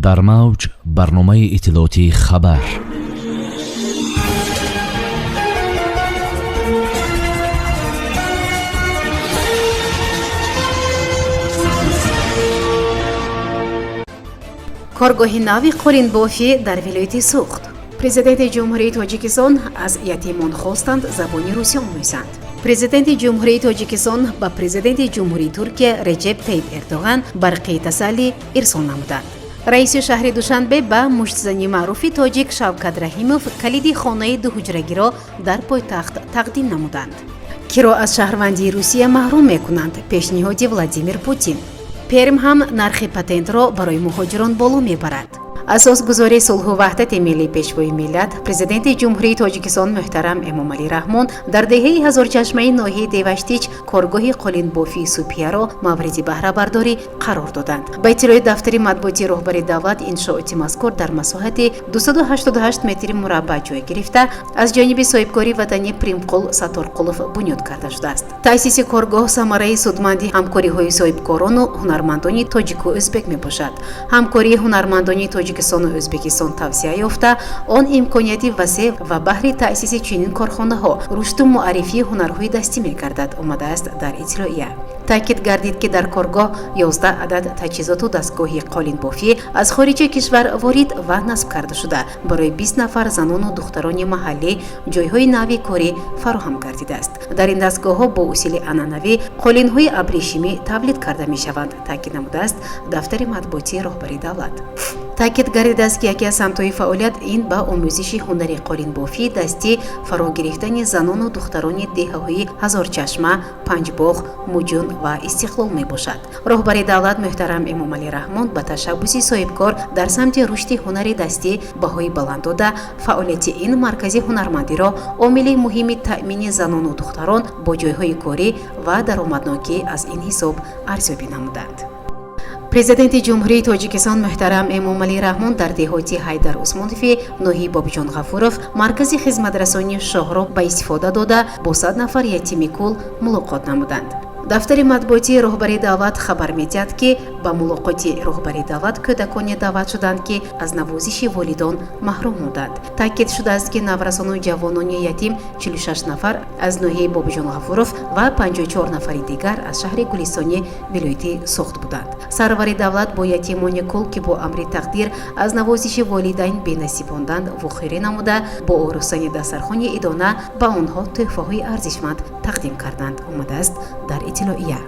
дар мавҷ барномаи иттилоотии хабар. коргоҳи нави қулинбофӣ дар вилояти суғд. Президенти ҷумҳурии Тоҷикистон аз ятимон хостанд забони русӣ омӯзанд. Президенти ҷумҳурии Тоҷикистон ба президенти ҷумҳурии Туркия Реҷеп Тайип Эрдоған барқии тасаллӣ ирсол намуданд. раиси шаҳри Душанбе ба муштзани маъруфи тоҷик Шавкат Раҳимов калиди хонаи дуҳуҷрагиро дар пойтахт тақдим намуданд. киро аз шаҳрвандии Русия маҳрум мекунанд? пешниҳоди Владимир Путин. Перм ҳам нархи патентро барои муҳоҷирон боло мебарад. асосгузори сулҳу ваҳдати миллии пешвои миллат президенти ҷумҳурии Тоҷикистон муҳтарам Эмомалӣ Раҳмон дар деҳаи ҳазорчашмаи ноҳияи Деваштич коргоҳи қулинбофии Супияро мавриди баҳрабардорӣ қарор доданд. Ба иттилои дафтари матбуоти роҳбари давлат, иншооти мазкур дар масоҳати 288 метри мураббаъ ҷой гирифта аз ҷониби соҳибкори ватанӣ Примқул Сатторқулов бунёд карда шудааст. таъсиси коргоҳ самараи судманди ҳамкориҳои соҳибкорону ҳунармандони тоҷику ӯзбек мебошад. ҳамкории ҳунармандони Тоҷикистону Ӯзбекистон тавсеа ёфта, он имконияти васеъ ва баҳри таъсиси чунин корхонаҳо рушду муаррифии ҳунарҳои дастӣ мегардад, омадааст дар иттилоия. таъкид гардид, ки дар коргоҳ 11 адад таҷҳизоту дастгоҳи қолинбофӣ аз хориҷи кишвар ворид ва насб карда шуда, барои 20 нафар занону духтарони маҳаллӣ ҷойҳои нави корӣ фароҳам гардидааст. дар ин дастгоҳҳо бо усули анъанавӣ қолинҳои абришимӣ тавлид карда мешаванд, таъкид намудааст дафтари матбуоти роҳбари давлат. таъкид гардидааст, ки яке аз самтҳои фаъолият ин ба омӯзиши ҳунари қолинбофии дастӣ, фаро гирифтани занону духтарони деҳаҳои Ҳазорчашма, Панҷбоғ, Муҷун ва Истиқлол мебошад. роҳбари давлат муҳтарам Эмомалӣ Раҳмон ба ташаббуси соҳибкор дар самти рушди ҳунари дастӣ баҳои баланд дода, фаъолияти ин маркази ҳунармандиро омили муҳими таъмини занону духтарон бо ҷойҳои корӣ ва даромаднокӣ аз ин ҳисоб арзёбӣ намуданд. президенти ҷумҳурии Тоҷикистон муҳтарам Эмомалӣ Раҳмон дар деҳоти Ҳайдар Усмонови ноҳияи Бобиҷон Ғафуров маркази хизматрасонии шоҳро ба истифода дода бо 100 нафар ятими кул мулоқот намуданд. дафтари матбуоти роҳбари давлат хабар медиҳад, ки ба мулоқоти роҳбари давлат кӯдаконе даъват шуданд, ки аз навозиши волидон маҳрум муданд. таъкид шудааст, ки наврасону ҷавонони ятим 46 нафар аз ноҳияи Бобиҷон Ғафуров ва 54 нафари дигар аз шаҳри Гулистони вилояти Суғд буданд. сарвари давлат бо ятимони кул, ки бо амри тақдир аз навозиши волидайн бенасибонданд, вохӯрӣ намуда, бо орустани дастархони идона ба онҳо тӯҳфаҳои арзишманд тақдим карданд, омадааст дар иттилоия.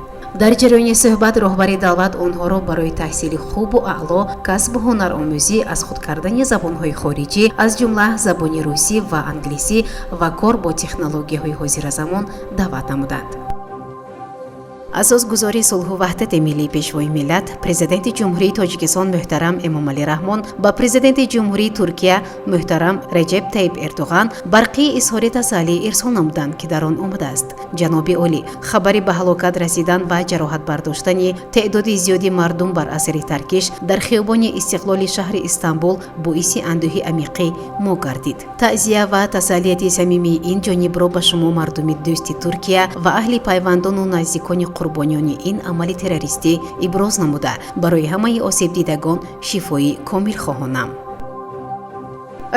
дар ҷараёни суҳбат роҳбари давлат онҳоро барои таҳсили хубу аъло, касбу ҳунаромӯзӣ, аз худ кардани забонҳои хориҷӣ, аз ҷумла забони русӣ ва англисӣ ва кор бо технологияҳои ҳозиразамон даъват намуданд. асосгузори сулҳу ваҳдати миллии пешвои миллат президенти ҷумҳурии Тоҷикистон муҳтарам Эмомалӣ Раҳмон ба президенти ҷумҳурии Туркия муҳтарам Реҷеп Тайип Эрдоған барқии изҳори тасаллӣ ирсол намуданд, ки дар он омадааст: ҷаноби олӣ, хабари ба ҳалокат расидан ва ҷароҳат бардоштани теъдоди зиёди мардум бар асари таркиш дар хиёбони Истиқлоли шаҳри Истанбул боиси андӯҳи амиқи мо гардид. таъзия ва тасаллияти самимии ин ҷонибро ба шумо мардуми дӯсти Туркия ва аҳли пайвандону наздикони қурбониёни ин амали террористӣ иброз намуда, барои ҳамаи осебдидагон шифои комил хоҳонам.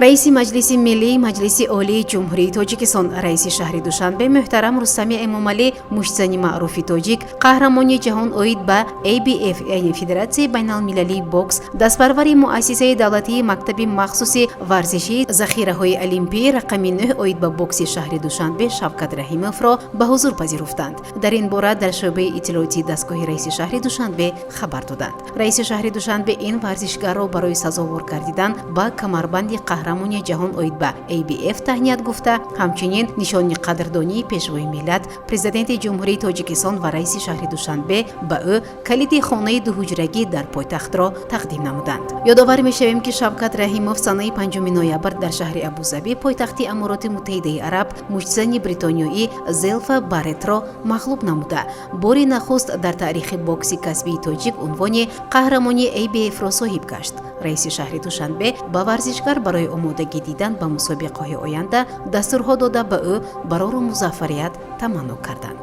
раиси маҷлиси миллии маҷлиси олии ҷумҳурии Тоҷикистон, раиси шаҳри Душанбе муҳтарам Рустами Эмомалӣ, муштзани маъруфи тоҷик, қаҳрамони ҷаҳон оид ба ABF, яъне Федератсияи байналмилалии бокс, дастпарвари муассисаи давлатии мактаби махсуси варзишии захираҳои олимпии рақами 9 оид ба бокси шаҳри Душанбе Шавкат Раҳимовро ба ҳузур пазируфтанд. дар ин бора дар шӯъбаи иттилоотии дастгоҳи раиси шаҳри Душанбе хабар доданд. раиси шаҳри Душанбе ин варзишгарро барои сазовор гардидан ба камарбанди қаҳрамони ҷаҳон оид ба ABF таҳният гуфта, ҳамчунин нишони қадрдонии пешвои миллат президенти ҷумҳурии Тоҷикистон ва раиси шаҳри Душанбе ба ӯ калиди хонаи дуҳуҷрагӣ дар пойтахтро тақдим намуданд. ёдовар мешавем, ки Шавкат Раҳимов санаи 5 ноябр дар шаҳри Абузаби, пойтахти Амороти Муттаҳидаи Араб, муштзани бритониёӣ Зелфа Барретро мағлуб намуда, бори нахуст дар таърихи бокси касбии тоҷик унвони қаҳрамони ABF-ро соҳиб гашт. раиси шаҳри Душанбе ба варзишгар барои омодагӣ дидан ба мусобиқаҳои оянда дастурҳо дода ба ӯ барору музаффарият таманно карданд.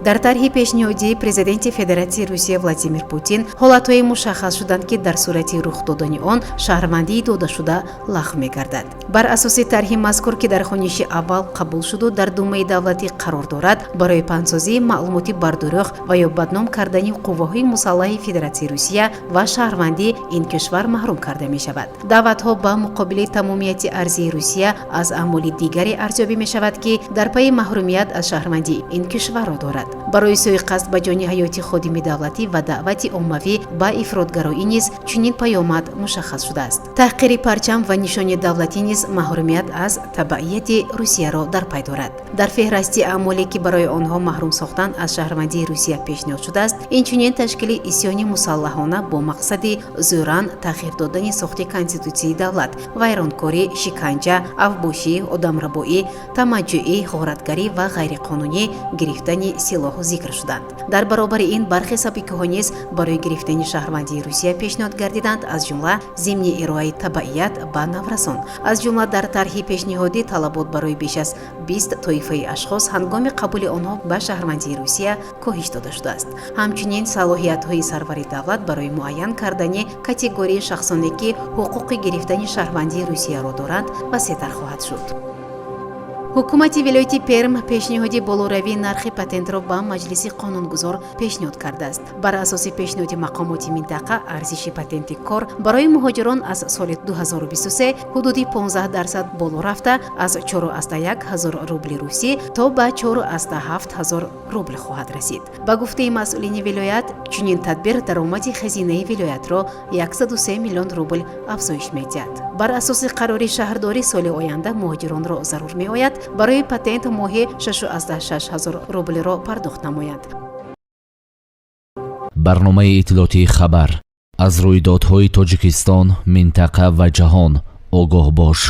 дар тарҳи пешниҳодии президенти федератсияи русия Владимир Путин ҳолатҳое мушаххас шуданд ки дар сурати рух додани он шаҳрвандии додашуда лағв мегардад. бар асоси тарҳи мазкур ки дар хониши аввал қабул шуду дар думаи давлатӣ қарор дорад, барои пандсозии маълумоти бардурӯх ва ё бадном кардани қувваҳои мусаллаҳи федератсияи русия ва шаҳрвандӣ ин кишвар маҳрум карда мешавад. даъватҳо ба муқобили тамомияти арзии русия аз аъмоли дигаре арзёбӣ мешавад ки дар пайи маҳрумият аз шаҳрвандии ин кишварро дорад. барои суиқасд ба ҷони ҳаёти ходими давлатӣ ва даъвати оммавӣ ба ифротгароӣ низ чунин паёмад мушаххас шудааст. таҳқири парчам ва нишони давлатӣ низ маҳрумият аз табъияти русияро дар пай дорад. дар феҳристи аъмоле ки барои онҳо маҳрум сохтан аз шаҳрвандии русия пешниҳод шудааст, инчунин ташкили исьёни мусаллаҳона бо мақсади зӯран тағйир додани сохти конститутсияи давлат, вайронкорӣ, шиканҷа, авбошӣ, одамрабоӣ, тамаҷҷӯӣ, ғоратгарӣ ва ғайриқонунӣ гирифтани силоҳу зикр шуданд. дар баробари ин бархе сабикҳо низ барои гирифтани шаҳрвандии русия пешниҳод гардиданд, аз ҷумла зимни ироаи табъият ба наврасон. аз ҷумла дар тарҳи пешниҳодӣ талабот барои беш аз 20 тоифаи ашхос ҳангоми қабули онҳо ба шаҳрвандии русия коҳиш дода шудааст. ҳамчунин салоҳиятҳои сарвари давлат барои муайян кардани категорияи шахсоне ки ҳуқуқи гирифтани шаҳрвандии русияро доранд васеътар хоҳад шуд. ҳукумати вилояти Перм пешниҳоди болоравии нархи патентро ба маҷлиси қонунгузор пешниҳод кардааст. бар асоси пешниҳоди мақомоти минтақа, арзиши патенти кор барои муҳоҷирон аз соли 2023 ҳудуди 15% боло рафта, аз 4,1 ҳазор рубли русӣ то ба 4,7 ҳазор рубл хоҳад расид. ба гуфтаи масъулини вилоят, чунин тадбир даромади хазинаи вилоятро 103 миллион рубл афзоиш медиҳад. бар асоси қарори шаҳрдорӣ соли оянда муҳоҷиронро зарур меояд барои патент моҳи 6,6 ҳазор рублиро пардохт намоянд. барномаи иттилоотии хабар аз рӯйдодҳои Тоҷикистон, минтақа ва ҷаҳон огоҳ бош.